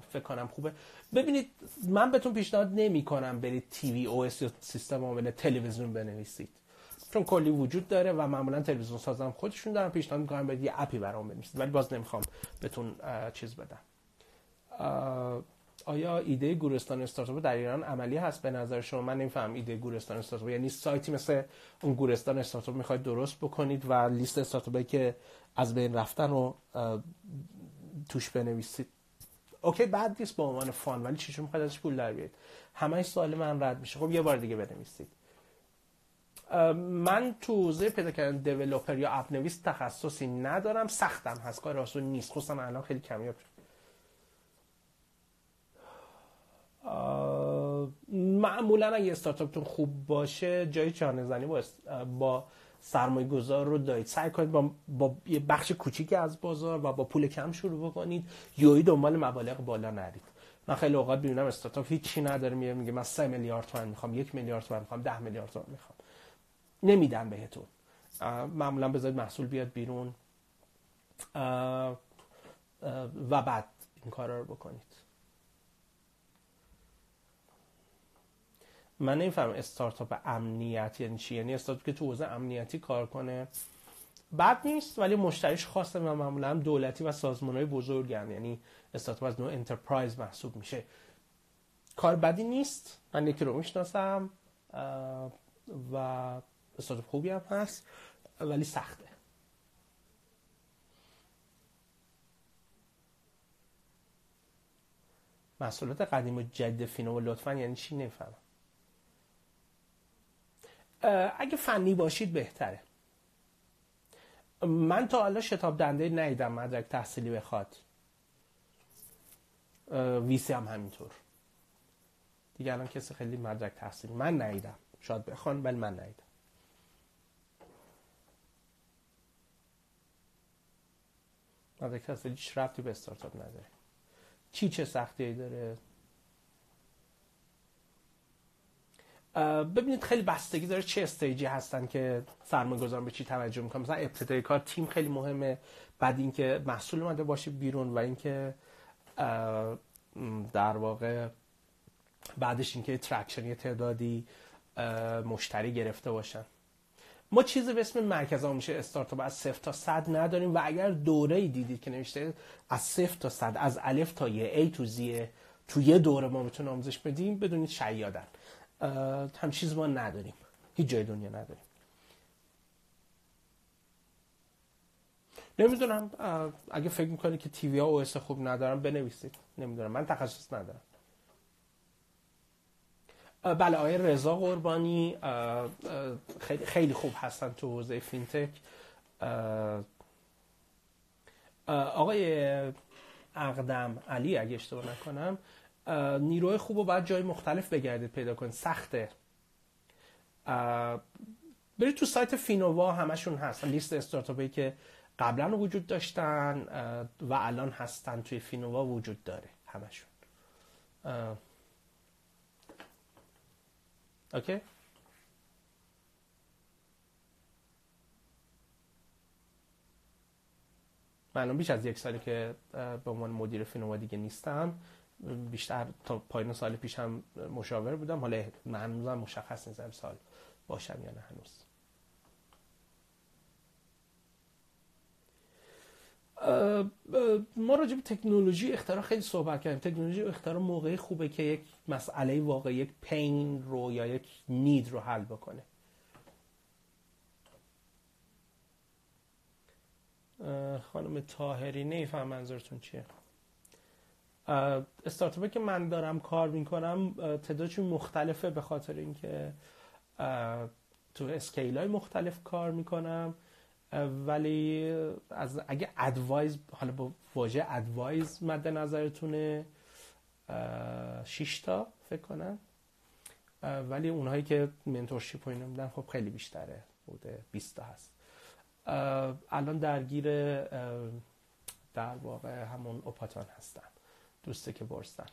فکر کنم خوبه. ببینید من بهتون پیشنهاد نمی‌کنم برید تی وی او اس یا سیستم عامل تلویزیون بنویسید، چون کلی وجود داره و معمولا تلویزیون سازم خودشون دارن. پیشنهاد می‌کنم برید یه اپی برام بنویسید، ولی باز نمیخوام بهتون چیز بدم. آیا ایده گورستان استارتاپ در ایران عملی هست به نظر شما؟ من نمی‌فهمم ایده گورستان استارتاپ یعنی سایتی مثل اون گورستان استارتاپ می‌خواید درست بکنید و لیست استارتاپی که از بین رفتن رو توش بنویسید. اوکی بد نیست به عنوان فان، ولی چجوری می‌خواید ازش پول در بیارید؟ همه سوال من رد میشه. خب یه بار دیگه بنویسید. من تو حوزه پیدا کردن دیولپر یا اپ نویس تخصصی ندارم، سختم هست، کار آسون نیست، خصوصا الان خیلی کمیاب شد. معمولا اگه استارتاپتون خوب باشه جای چانه زنی با سرمایه گذار رو دارید. سعی کنید با یه بخش کوچیکی از بازار و با پول کم شروع بکنید، یویی دنبال مبالغ بالا نرید. من خیلی اوقات میبینم استارتاپ هیچی نداره میگه من 3 میلیارد تومان میخوام، 1 میلیارد تومان میخوام، 10 میلیارد تومان میخوام. نمیدن بهتون. معمولا بذارید محصول بیاد بیرون و بعد این کارا رو بکنید. من نمیفهمم استارتاپ امنیت یعنی چی. یعنی استارتاپی که تو حوزه امنیتی کار کنه بد نیست، ولی مشتریش خاصه و معمولا هم دولتی و سازمان‌های بزرگن، یعنی استارتاپ از نوع انترپرایز محسوب میشه. کار بدی نیست، من یکی رو میشناسم و استارتاپ خوبی هم هست، ولی سخته. محصولات قدیم و جدید فینو لطفاً یعنی چی نفهمم. اگه فنی باشید بهتره. من تا حالا شتاب دنده ندیدم مدرک تحصیلی بخواد. ویسی هم همینطور. دیگه الان کسی خیلی مدرک تحصیلی من ندیدم. شاید بخوان ولی من ندیدم. مدرک تحصیلی هیچ ربطی به استارتاپ نداره. چه سختی‌ای داره؟ ببینید خیلی بستگی داره چه استیجی هستن که سرمایه‌گذاران به چی توجه میکنن. مثلا ابتدای کار تیم خیلی مهمه، بعد اینکه محصول اومده باشه بیرون و اینکه در واقع بعدش اینکه ترکشن یه تعدادی مشتری گرفته باشن. ما چیزی به اسم مرکز آموزش استارتاپ از 0 تا 100 نداریم و اگر دوره‌ای دیدید که نوشته از 0 تا 100 از الف تا ی A to Z تو یه دوره ما میتونیم آموزش بدیم، بدونید شیادن. هم چیز ما نداریم، هیچ جای دنیا نداریم. نمیدونم، اگه فکر میکنید که تیوی ها OS خوب ندارم بنویسید. نمیدونم، من تخصص ندارم. بله، آقای رضا قربانی خیلی خوب هستن تو حوزه فینتک. آقای اقدم علی اگه اشتباه نکنم، نیروی خوب رو باید جای مختلف بگردید پیدا کنید، سخته. برید تو سایت فینووا، همشون هست، لیست استارتاپی که قبلا وجود داشتن و الان هستن توی فینووا وجود داره همشون. اوکی. من بیش از 1 سالی که به عنوان مدیر فینووا دیگه نیستم، بیشتر تا پایین سال پیش هم مشاور بودم. حالا هنوزم مشخص نیستم سال باشم یا نه هنوز. ما راجع به تکنولوژی اختراع خیلی صحبت کردیم. تکنولوژی اختراع موقعی خوبه که یک مسئله واقعی، یک پین رو یا یک نید رو حل بکنه. خانم طاهری نمیفهم منظورتون چیه. استارتاپی که من دارم کار میکنم تعدادشون مختلفه، به خاطر اینکه تو اسکیل های مختلف کار میکنم. ولی اگه ادوایز، حالا با واژه ادوایز مد نظرتونه، 6 تا فکر کنم. ولی اونهایی که منتورشیپ و اینا میدن خب خیلی بیشتره، بوده 20 تا هست. الان درگیر در واقع همون اوپاتان هستن، دوسته که برستن.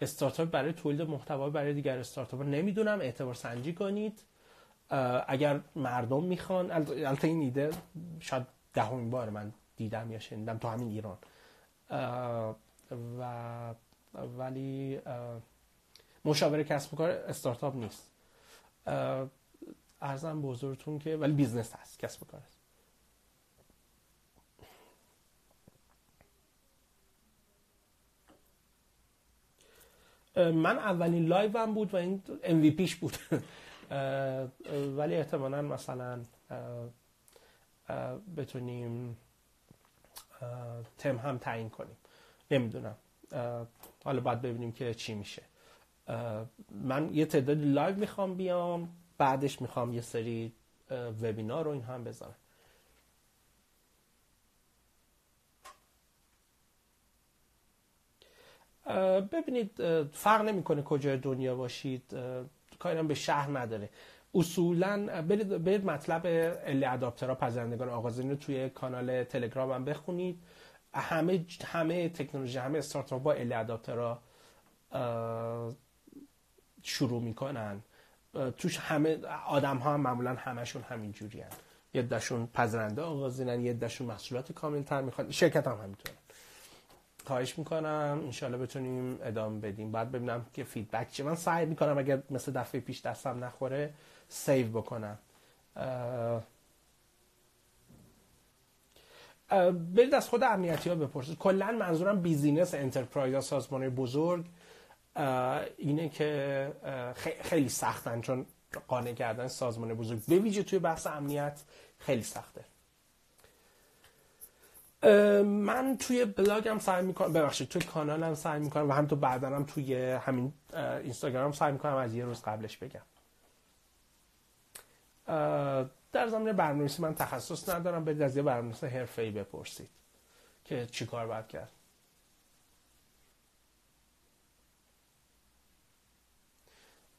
استارتاپ برای تولید محتوا برای دیگر استارتاپ نمیدونم، اعتبار سنجی کنید. اگر مردم میخوان، البته این ایده شاید 10مین بار من دیدم یا شنیدم تو همین ایران، ولی مشاور کسب و کار استارتاپ نیست. عرضم به حضورتون که ولی بیزنس هست، کسب و کار هست. من اولین لایوم بود و این MVP بود. ولی احتمالاً مثلا بتونیم تم هم تعیین کنیم، نمیدونم. حالا باید ببینیم که چی میشه. من یه تعداد لایو میخوام بیام، بعدش میخوام یه سری وبینار رو این هم بذارم. ببینید فرق نمیکنه کجای دنیا باشید، کاری هم به شهر نداره. اصولا برید مطلب الی اداپترها، پذیرندگان آغازین رو توی کانال تلگرام هم بخونید. همه تکنولوژی، همه استارتاپ با الی اداپترها شروع میکنن. توش همه آدم ها هم معمولا همشون همین جوری هن. یه دشون پذیرنده آغازینن، یه دشون محصولات کامل تر میخوان. شرکت هم همینطوره. خواهش میکنم انشالله بتونیم ادامه بدیم. بعد ببینم که فیدبک چه. من سعی میکنم اگر مثل دفعه پیش دستم نخوره سیو بکنم. برید از خود امنیتی ها بپرسید. کلا منظورم بیزینس، انترپرایز ها، سازمان بزرگ اینه که خیلی سختن، چون قانع کردن سازمان بزرگ به ویژه توی بحث امنیت خیلی سخته. من توی بلاگم سعی میکنم، ببخشید توی کانالم سعی میکنم و هم تو بعدنم توی همین اینستاگرام سعی میکنم از یه روز قبلش بگم. در زمینه برنامه‌نویسی من تخصص ندارم، برید از یه برنامه‌نویس حرفه‌ای بپرسید که چی کار باید کرد.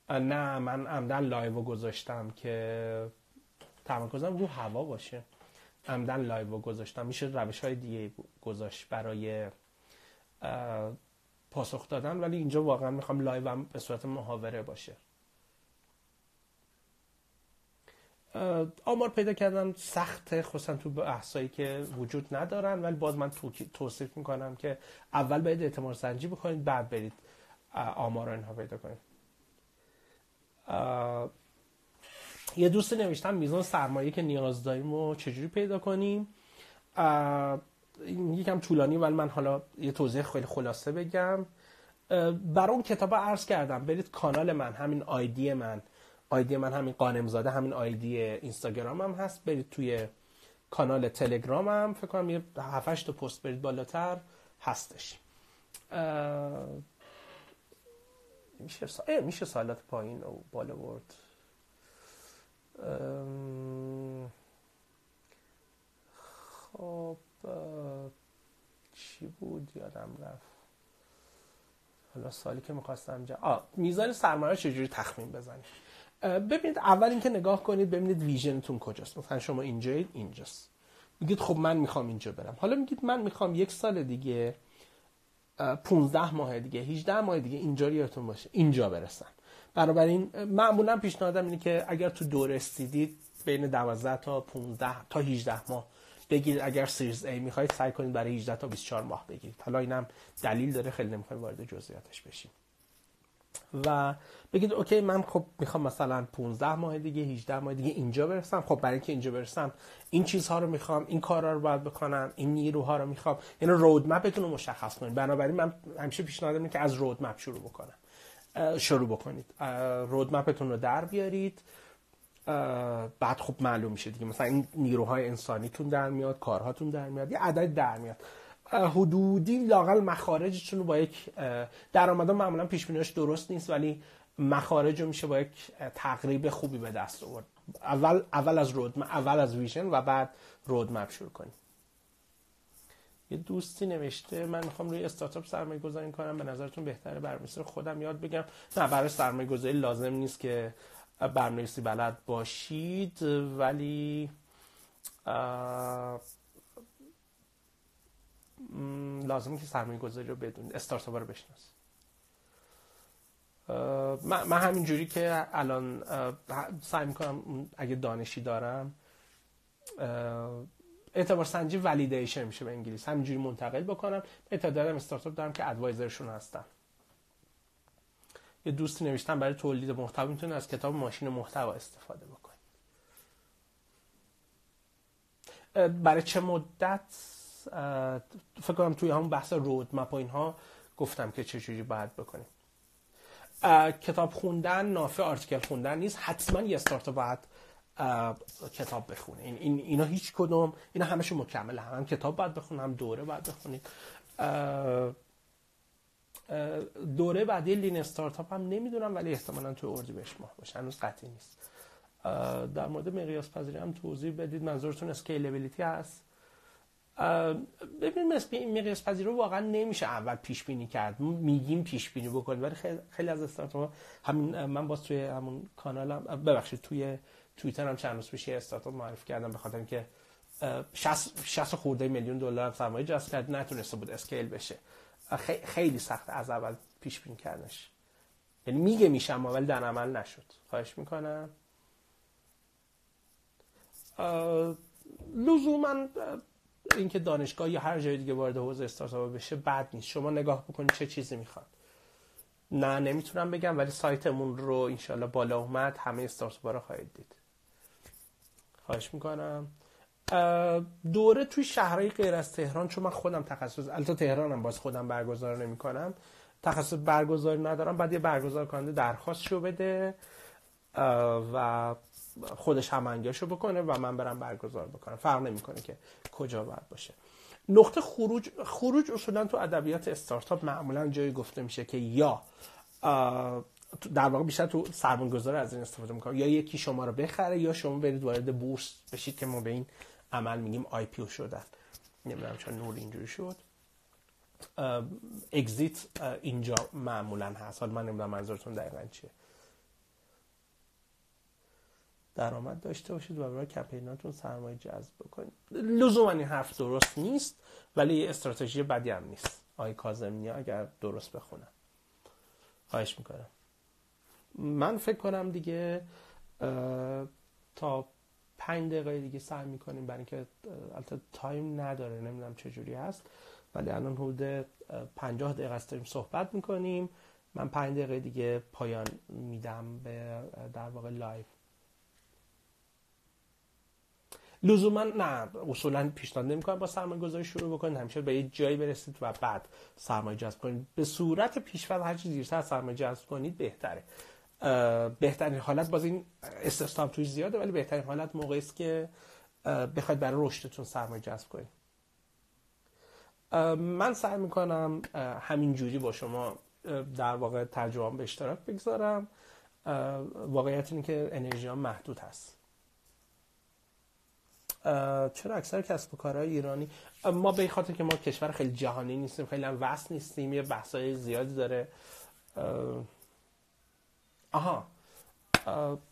نه من عمدن لایو گذاشتم که تمرکزم رو هوا باشه. عمدن لایو گذاشتم. میشه روش‌های دیگه گذاشت برای پاسخ دادن، ولی اینجا واقعا میخوام لایوم به صورت محاوره باشه. آمار پیدا کردن سخته، خصوصا تو بحثایی که وجود ندارن، ولی باز من توصیف میکنم که اول باید اعتماد سنجی بکنید، بعد برید آمار رو اینها پیدا کنید. یه دوست نوشتم میزان سرمایه که نیاز داریم رو چجوری پیدا کنیم. این یکم طولانی، ولی من حالا یه توضیح خیلی خلاصه بگم. برای اون کتاب عرض کردم برید کانال من، همین آیدی من همین قانمزاده، همین آیدی اینستاگرام هم هست. برید توی کانال تلگرام هم فکر کنم یه 7-8 تا پست برید بالاتر هستش. میشه سوالات پایین و بالا برد. خب چی بود یادم رفت. حالا سوالی که میخواستم میزان سرمایه چجوری تخمین بزنید. ببینید اول اینکه نگاه کنید ببینید ویژنتون کجاست. مثلا شما اینجاست، میگید خب من میخوام اینجا برم. حالا میگید من میخوام 1 سال دیگه، 15 ماه دیگه، 18 ماه دیگه اینجا یادتون باشه اینجا برسم. بنابراین معمولا پیشنهادم اینه که اگر تو دوره استیدید بین 12 تا 15 تا 18 ماه بگیرید. اگر سیریز A میخواید سعی کنید برای 18 تا 24 ماه بگیرید. حالا اینم دلیل داره، خیلی نمیخوایم وارد جزئیاتش بشیم. و بگید اوکی من خب میخوام مثلا 15 ماه دیگه، 18 ماه دیگه اینجا برسم. خب برای اینکه اینجا برسم این چیزها رو میخوام، این کارا رو باید بکنم، این نیروها رو میخوام. یعنی رودمپتون رو مشخص کنید. بنابراین من همیشه پیشنهاد میدم که از رودمپ شروع بکنید. رودمپتون رو در بیارید. بعد خب معلوم میشه دیگه مثلا این نیروهای انسانیتون در میاد، کارهاتون در میاد، یه عدد در میاد. حدودی لااقل مخارجتون رو با یک درآمدا معمولا پیش بینیش درست نیست، ولی مخارج رو میشه با یک تقریب خوبی به دست آورد. اول از ویژن و بعد رودمپ شروع کنید. یه دوستی نوشته من میخوام روی استارتاپ سرمایه گذاری کنم، به نظرتون بهتره برنامه‌نویسی خودم یاد بگم؟ نه، برای سرمایه گذاری لازم نیست که برنامه‌نویسی بلد باشید، ولی لازمه که سرمایه گذاری رو بدونید، استارتاپ رو بشناسید. من همین جوری که الان سعی میکنم اگه دانشی دارم اعتبار سنجی ولیدیشن میشه به انگلیسی، همینجوری منتقل بکنم. تعدادم استارتاپ دارم که ادوایزرشون هستم. یه دوستی نوشتم برای تولید محتوا میتونید از کتاب ماشین محتوا استفاده بکنید. برای چه مدت؟ فکر کنم توی همون بحث رودمپ و اینها گفتم که چجوری باید بکنیم. کتاب خوندن نافع آرتیکل خوندن نیست. حتما یه استارتاپ باید کتاب بخونه. اینا هیچ کدوم، اینا همشون مکمله. هم کتاب باید بخونید، هم دوره باید بخونید. دوره بعدی لین استارتاپ هم نمیدونم، ولی احتمالاً توی اردیبهشت ماه باشه، هنوز قطعی نیست. در مورد مقیاس پذیری هم توضیح بدید. منظورتون اسکیلبیلیتی هست؟ ببینیم این مقیاس پذیری رو واقعا نمیشه اول پیش بینی کرد. میگیم پیش بینی بکنید، ولی خیلی از استارتاپ‌ها همین، من باز توی همون کانالم، ببخشید توی توییتر هم چند روز پیش استارتاپ معرفی کردم، به خاطر اینکه 60 خورده میلیون دلار سرمایه جذب کرد، نتونسته بود اسکیل بشه. خیلی سخت از اول پیش بینی کردنش. یعنی میگه میشم ولی در عمل نشد. خواهش میکنم. لزوما اینکه دانشگاه یا هر جای دیگه وارد حوزه استارتاپ بشه بد نیست. شما نگاه بکنید چه چیزی میخواد. نه نمیتونم بگم، ولی سایتمون رو انشالله بالا اومد همه استارتاپ ها رو خواهید دید. خواهش میکنم. دوره توی شهرهای غیر از تهران، چون من خودم تخصص البته تهرانم باز خودم برگزار نمیکنم، تخصص برگزاری ندارم، بعد یه برگزار کننده درخواستشو بده و خودش هماهنگیشو بکنه و من برم برگزار بکنم. فرق نمیکنه که کجا باید باشه. نقطه خروج اصولا تو ادبیات استارتاپ معمولا جایی گفته میشه که یا در واقع بیشتر تو سرمایه‌گذار از این استفاده میکنه، یا یکی شما رو بخره یا شما برید وارد بورس بشید که ما به این عمل میگیم آی پی او شدن. نمیدونم چرا نور اینجوری شد. اگزیت اینجا معمولا هست. حالا من نمیدونم منظورتون دقیقاً چیه. درآمد داشته باشید و برای کمپیناتون سرمایه جذب بکنید. لزوما این حرف درست نیست، ولی استراتژی بدی هم نیست. آقای کاظمی اگر درست بخونم. خواهش میکنم. من فکر کنم دیگه تا 5 دقیقه دیگه سعی میکنیم، برای اینکه البته تایم نداره، نمیدونم چجوری هست، ولی الان حدود 50 دقیقه است داریم صحبت میکنیم. من 5 دقیقه دیگه پایان میدم به در واقع لایو. لزوما نه، اصولا پیشنهاد نمیکنم با سرمایه گذاری شروع بکنید. همیشه به یه جایی برسید و بعد سرمایه جذب کنید. به صورت پیش‌فرض هر چیز دیرتر سرمایه جذب کنید بهتره. بهترین حالت باز این استثنا توش زیاده، ولی بهترین حالت موقعی است که بخواید برای رشدتون سرمایه جذب کنید. من سعی میکنم همین جوری با شما در واقع تجربه‌ام به اشتراک بگذارم. واقعیت اینه که انرژی ها محدود هست. چرا اکثر کسب و کارهای ایرانی، ما به خاطر که ما کشور خیلی جهانی نیستیم، خیلی هم وصل نیستیم، یه بحثای زیادی داره.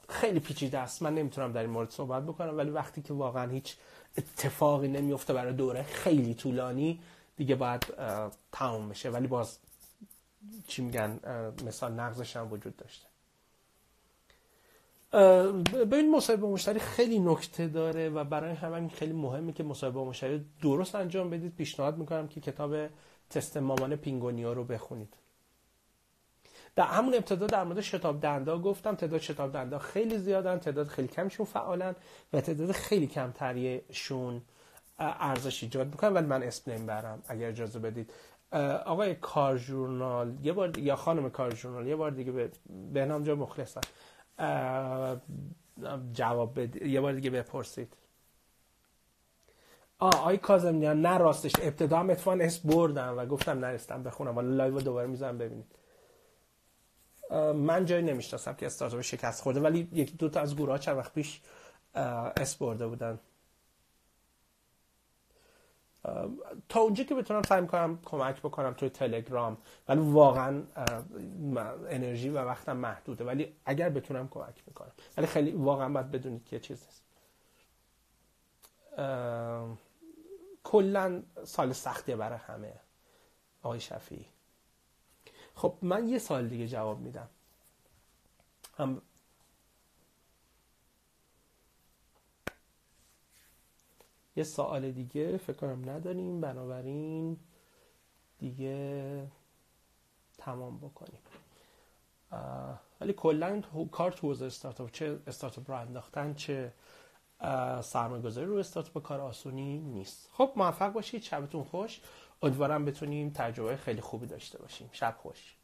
خیلی پیچیده است، من نمیتونم در این مورد صحبت بکنم، ولی وقتی که واقعا هیچ اتفاقی نمیفته برای دوره خیلی طولانی دیگه باید تمام بشه. ولی باز چی میگن، مثال نقضش هم وجود داشته. ببین مصاحبه با مشتری خیلی نکته داره و برای همین خیلی مهمه که مصاحبه با مشتری درست انجام بدید. پیشنهاد میکنم که کتاب تست مامان پینگونیا رو بخونید. در همون ابتدا در مورد شتاب دنده گفتم تعداد شتاب دنده خیلی زیادن، تعداد خیلی کمشون فعالن و تعداد خیلی کمتریشون ارزش ایجاد میکنن، ولی من اسم نمیبرم اگر اجازه بدید. آقای کارژورنال یه بار یا خانم کارژورنال یه بار دیگه به بهنام جا مخلصم جواب بده، یه بار دیگه بپرسید. آقای کاظمیان نه راستش ابتدا هم اتفاقا اسم بردم و گفتم نرستم بخونم، ولی لایو دوباره میذارم ببینید. من جایی نمیشناسم که استارتاپ شکست خورده، ولی یکی دو تا از گروه ها چند وقت پیش اسم برده بودن. تا اونجا که بتونم سعی میکنم کمک بکنم توی تلگرام، ولی واقعا انرژی و وقتم محدوده، ولی اگر بتونم کمک میکنم، ولی خیلی واقعا باید بدونید که چیز نیست. کلا سال سختیه برای همه. آقای شفیعی خب من یه سال دیگه جواب میدم. یه سوال دیگه فکر کنم نداریم، بنابراین دیگه تمام بکنیم. ولی کلا کار تو حوزه استارتاپ، چه استارتاپ رو انداختن چه سرمایه گذاری رو استارتاپ، کار آسونی نیست. خب موفق باشید، شبتون خوش، امیدوارم بتونیم تجربه خیلی خوبی داشته باشیم. شب خوش.